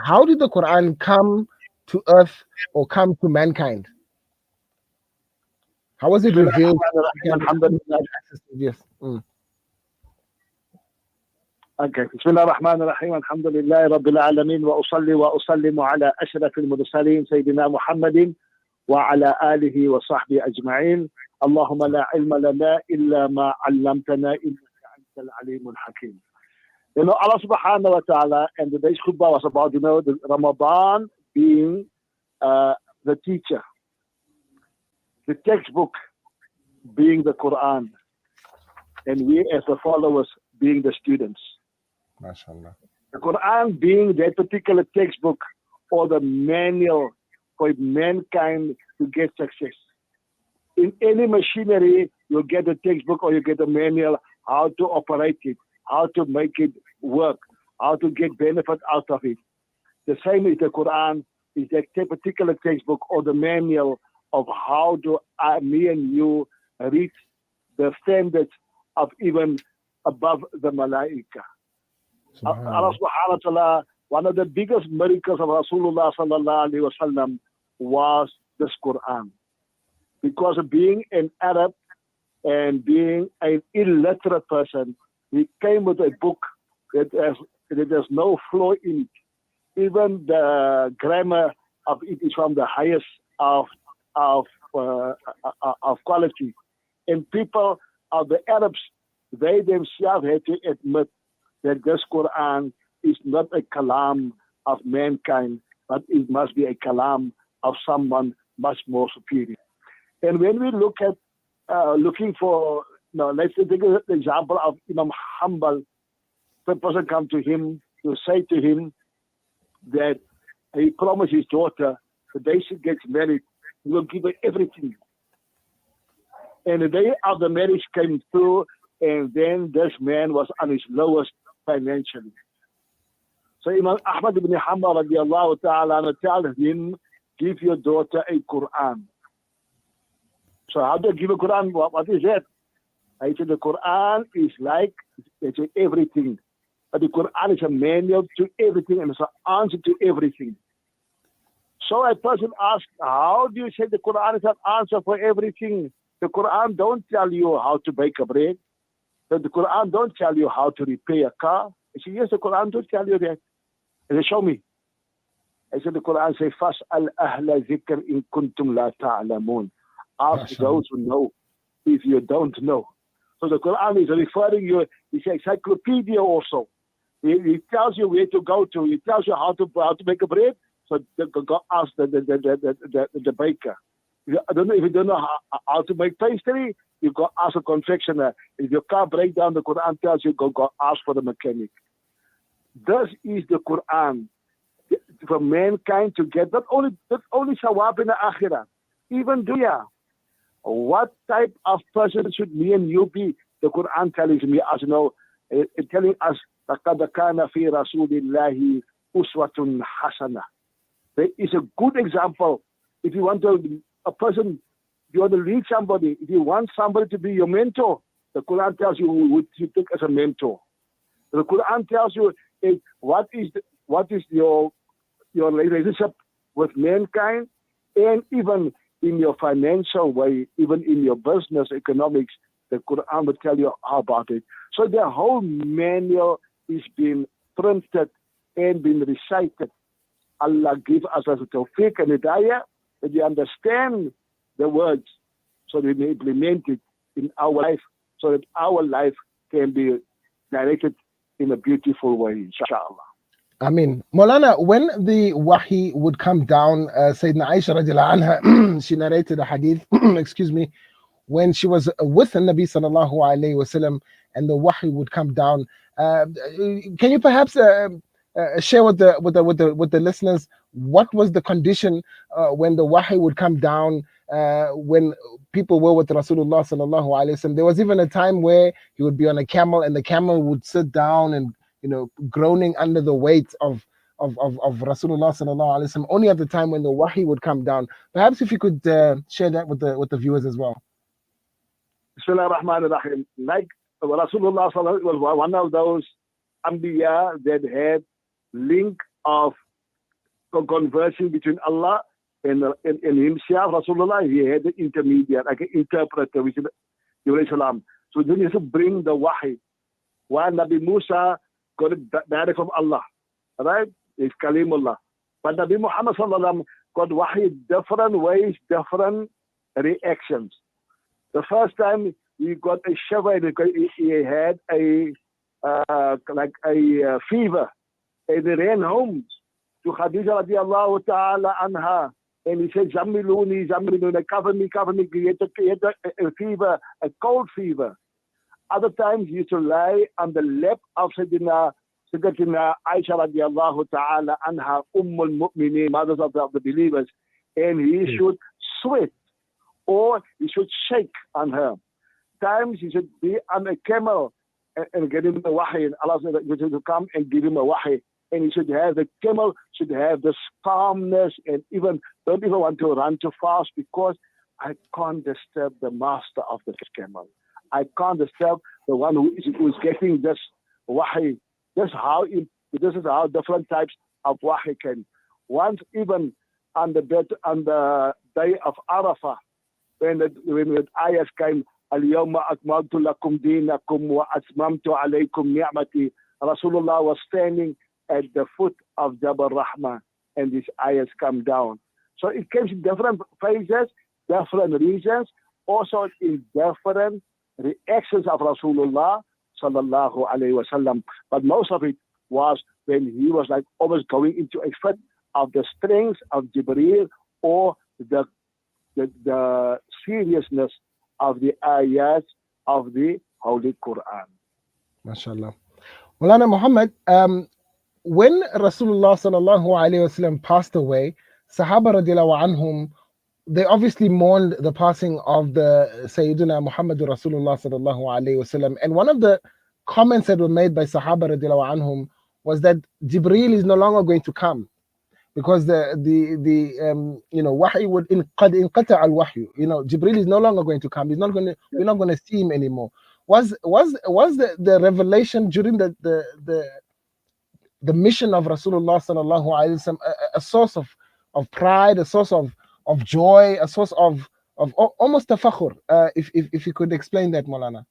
how did the Quran come to earth or come to mankind? How was it بسم الله revealed? الرحمن الرحيم الحمد لله. Yes. Okay. بسم الله الرحمن الرحيم الحمد لله رب العالمين وأصلي وأسلم على أشرف المرسلين سيدنا محمد وعلى آله وصحبه أجمعين. اللهم لا علم لنا إلا ما علمتنا إنك أنت العليم الحكيم. Allah subhanahu wa ta'ala, and today's khutbah was about, the Ramadan being the teacher, the textbook being the Quran, and we as the followers being the students. MashaAllah. The Quran being that particular textbook or the manual for mankind to get success. In any machinery, you'll get a textbook or you get a manual how to operate it, how to make it work, how to get benefit out of it. The same is the Quran, is that particular textbook or the manual of how do me and you reach the standards of even above the Malaika. Allah subhanahu wa ta'ala, one of the biggest miracles of Rasulullah sallallahu alayhi wa sallam was this Quran. Because of being an Arab and being an illiterate person, he came with a book that has no flaw in it. Even the grammar of it is from the highest of quality. And people of the Arabs, they themselves had to admit that this Quran is not a kalam of mankind, but it must be a kalam of someone much more superior. And when we look at looking for, let's take the example of Imam Hanbal. The person come to him to say to him that he promised his daughter the day she gets married, he will give her everything. And the day of the marriage came through, and then this man was on his lowest financially. So Imam Ahmad ibn Hanbal radiallahu ta'ala tell him, give your daughter a Quran. So how do you give a Quran? What is that? I said the Quran is like it's everything. But the Quran is a manual to everything and it's an answer to everything. So a person asks, how do you say the Quran is an answer for everything? The Quran don't tell you how to bake a bread. The Quran don't tell you how to repair a car. I said, yes, the Quran don't tell you that. And they show me. I said, the Quran says, فَاسْأَلْ أَهْلَ ذِكْرٍ إِن كُنْتُمْ لَا تَعْلَمُونَ. Ask those who know if you don't know. So the Quran is referring you, it's an encyclopedia also. It tells you where to go to. It tells you how to make a bread. So go ask the baker. If you don't know how to make pastry, you go ask a confectioner. If your car breaks down, the Quran tells you go ask for the mechanic. This is the Quran for mankind to get not only sawab in the akhirah, even dunya. What type of person should me and you be? The Quran telling me, as you know, telling us, لَقَدْ كَانَ فِي رَسُولِ اللَّهِ أُسْوَةٌ حَسَنَةٌ. There is a good example. If you want a person, you want to lead somebody, if you want somebody to be your mentor, the Quran tells you who you take as a mentor. The Quran tells you what is your relationship with mankind, and even in your financial way, even in your business, economics, the Quran will tell you how about it. So the whole manual is being printed and being recited. Allah give us a tawfiq and hidayah that we understand the words so that we may implement it in our life so that our life can be directed in a beautiful way, inshallah. I mean, Moulana, when the wahi would come down, Sayyidina Aisha radiallahu anha, she narrated a hadith, excuse me, when she was with the Nabi sallallahu alayhi wasallam and the wahi would come down. Can you perhaps share with the listeners what was the condition when the wahi would come down when people were with Rasulullah sallallahu alayhi wasallam? There was even a time where he would be on a camel and the camel would sit down and groaning under the weight of Rasulullah sallallahu alaihi wasallam, only at the time when the wahi would come down. Perhaps if you could share that with the viewers as well. Bismillah ar-Rahman ar-Rahim. Like Rasulullah sallallahu was one of those Anbiya that had link of conversing between Allah and himself, Rasulullah. He had an intermediate, like an interpreter, which is Jibreel Salam. So then he used to bring the wahi. While Nabi Musa got it direct from Allah, right? It's Kalimullah. But Nabi Muhammad sallallahu got wahi different ways, different reactions. The first time he got a shiver because he had a fever, and he ran home to Khadija radiallahu ta'ala anha, and he said, "Zammiluni, zammiluni, cover me, cover me." He had a fever, a cold fever. Other times he used to lie on the lap of Sayyidina Aisha radiallahu ta'ala anha, Ummul Mu'mineen, mothers of the believers, and he should sweat or he should shake on her. Times he should be on a camel and get him a wahi, and Allah said to come and give him a wahi. And he should have, the camel should have this calmness, and don't even want to run too fast, because I can't disturb the master of this camel. I can't disturb the one who is getting this wahi. This is how different types of wahi can. Once even on the day of Arafah, when the ayahs came, Al-Yawma akmaltu lakum dinakum wa atmamtu alaykum ni'mati. Rasulullah was standing at the foot of Jabal Rahmah, and these ayahs come down. So it comes in different phases, different reasons, also in different reactions of Rasulullah sallallahu alayhi wasallam. But most of it was when he was like almost going into a fit of the strength of Jibreel, or the seriousness of the ayats of the Holy Quran. MashaAllah. Moulana Muhammad, when Rasulullah sallallahu alayhi wasallam passed away, Sahaba radiallahu anhum, they obviously mourned the passing of the Sayyidina Muhammad Rasulullah sallallahu alayhi wasallam. And one of the comments that were made by Sahaba radiallahu anhum was that Jibreel is no longer going to come, because the wahi would qad inqata al wahyu. Jibreel is no longer going to come. We're not going to see him anymore. Was the revelation during the mission of Rasulullah sallallahu alaihi wasallam a source of pride, a source of joy, a source of almost tafakhur? If you could explain that, Moulana.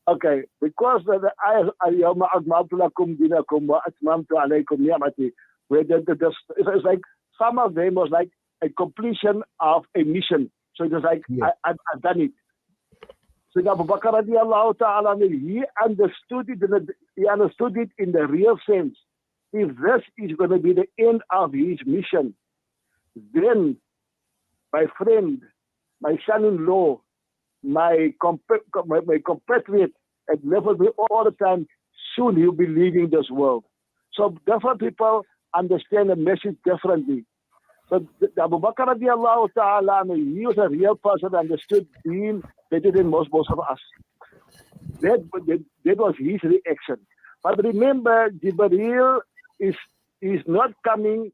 Okay, because the ayah al-yawma akmaltu lakum dinakum wa atmamtu alaykum ni'mati, where it's like some of them was like a completion of a mission. So it was like, I've done it. So Abu Bakr radiallahu ta'ala, he understood it in the real sense. If this is going to be the end of his mission, then my friend, my son-in-law, my compatriot had lived with me all the time, soon he'll be leaving this world. So different people understand the message differently. But Abu Bakr radiallahu ta'ala, he was a real person, understood deen better than most of us. That was his reaction. But remember, Jibreel is not coming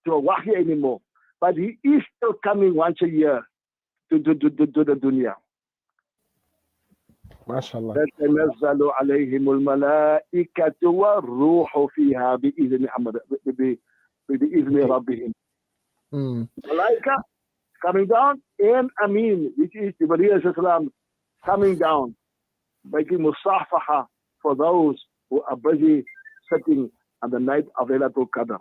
to a wahi anymore, but he is still coming once a year to the dunya. MashaAllah. تتنزل عليهم الملائكة والروح فيها بإذن ربهم. Malaika coming down, and Amin, which is Jibreel Islam, coming down, making musafaha for those who are busy sitting on the night of Laylatul Qadr.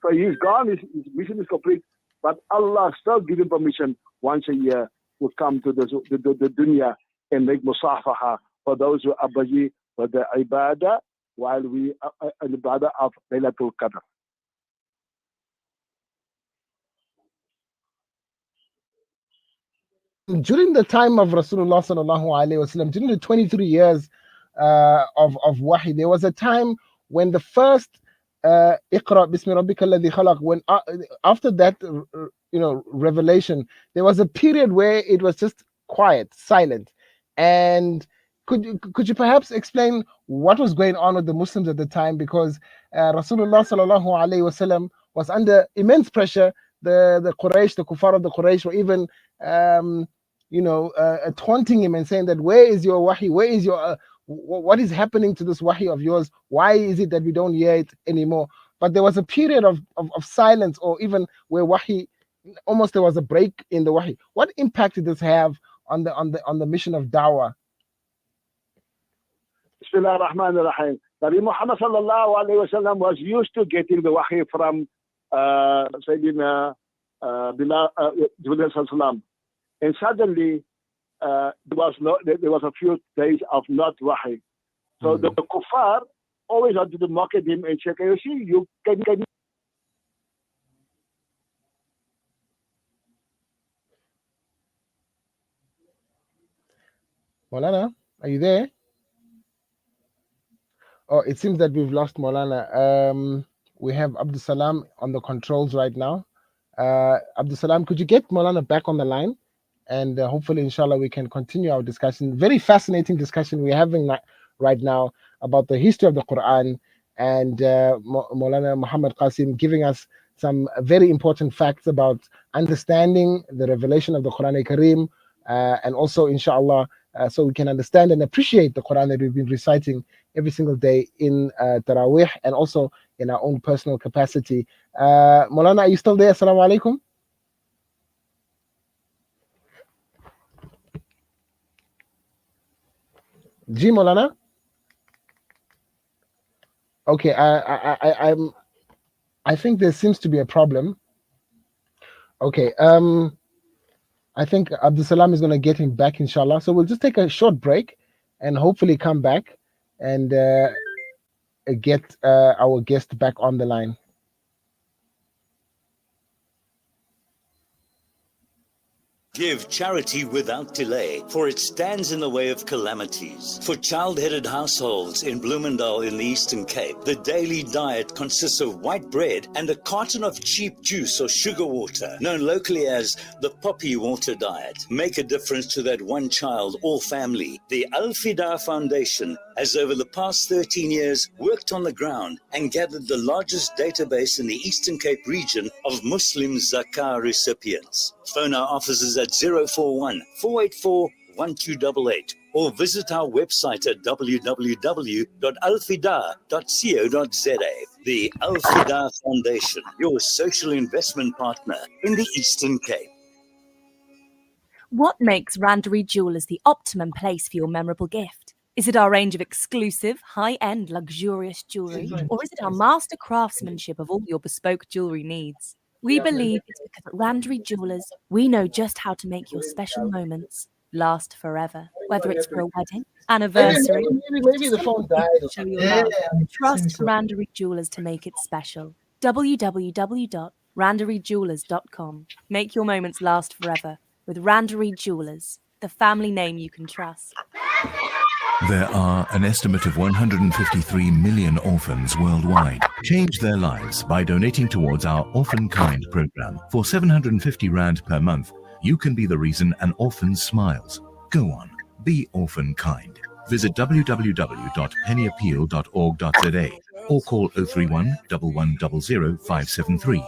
So he's gone, his mission is complete, but Allah still gives him permission once a year to come to the dunya and make musafaha for those who are busy with the ibadah, while we are in the ibadah of Laylatul Qadr. During the time of Rasulullah sallallahu alaihi wasallam, during the 23 years of wahi, there was a time when the first Iqra bismi rabbika alladhi khalaq, when after that revelation, there was a period where it was just quiet, silent. And could you perhaps explain what was going on with the Muslims at the time? Because Rasulullah sallallahu alaihi wasallam was under immense pressure. The Quraysh, the Kuffar of the Quraysh, were even taunting him and saying that, where is your wahi? Where is your what is happening to this wahi of yours? Why is it that we don't hear it anymore? but there was a period of silence, or even where wahi, almost there was a break in the wahi. What impact did this have on the mission of dawah? Bismillah ar-Rahman ar-Rahim. Nabi Muhammad sallallahu alayhi wa sallam was used to getting the wahi from Sayyidina Bilal Jibreel sallam. And suddenly there was a few days of not wahi. So the kuffar always wanted to mock at him and say, "You see, you can Moulana, are you there? Oh, it seems that we've lost Moulana. We have Abdul Salam on the controls right now. Abdul Salam, could you get Moulana back on the line? And hopefully, inshallah, we can continue our discussion. Very fascinating discussion we're having right now about the history of the Quran, and Moulana Muhammad Cassim giving us some very important facts about understanding the revelation of the Quran Kareem, and also, inshallah, so we can understand and appreciate the Quran that we've been reciting every single day in Taraweeh, and also in our own personal capacity. Moulana, are you still there? Assalamu alaikum. Ji Moulana? Okay, I think there seems to be a problem. Okay, I think Abdul Salam is going to get him back, inshallah. So we'll just take a short break and hopefully come back and get our guest back on the line. Give charity without delay, for it stands in the way of calamities. For child-headed households in Bloomingdale in the Eastern Cape, the daily diet consists of white bread and a carton of cheap juice or sugar water, known locally as the poppy water diet. Make a difference to that one child or family. The Al-Fida Foundation has over the past 13 years worked on the ground and gathered the largest database in the Eastern Cape region of Muslim zakah recipients. Phone our offices at 041 484 1288 or visit our website at www.alfida.co.za. The Al-Fida Foundation, your social investment partner in the Eastern Cape. What makes Randery Jewelers the optimum place for your memorable gift? Is it our range of exclusive, high-end, luxurious jewellery? Or is it our master craftsmanship of all your bespoke jewellery needs? We believe it's because at Randery Jewelers, we know just how to make your special moments last forever. Whether it's for a wedding, anniversary, maybe the phone died. show your love. Trust Randery Jewelers to make it special. www.randeryjewelers.com. Make your moments last forever with Randery Jewelers, the family name you can trust. There are an estimate of 153 million orphans worldwide. Change their lives by donating towards our Orphan Kind program. For 750 Rand per month, you can be the reason an orphan smiles. Go on, be Orphan Kind. Visit www.pennyappeal.org.za or call 031 1100 573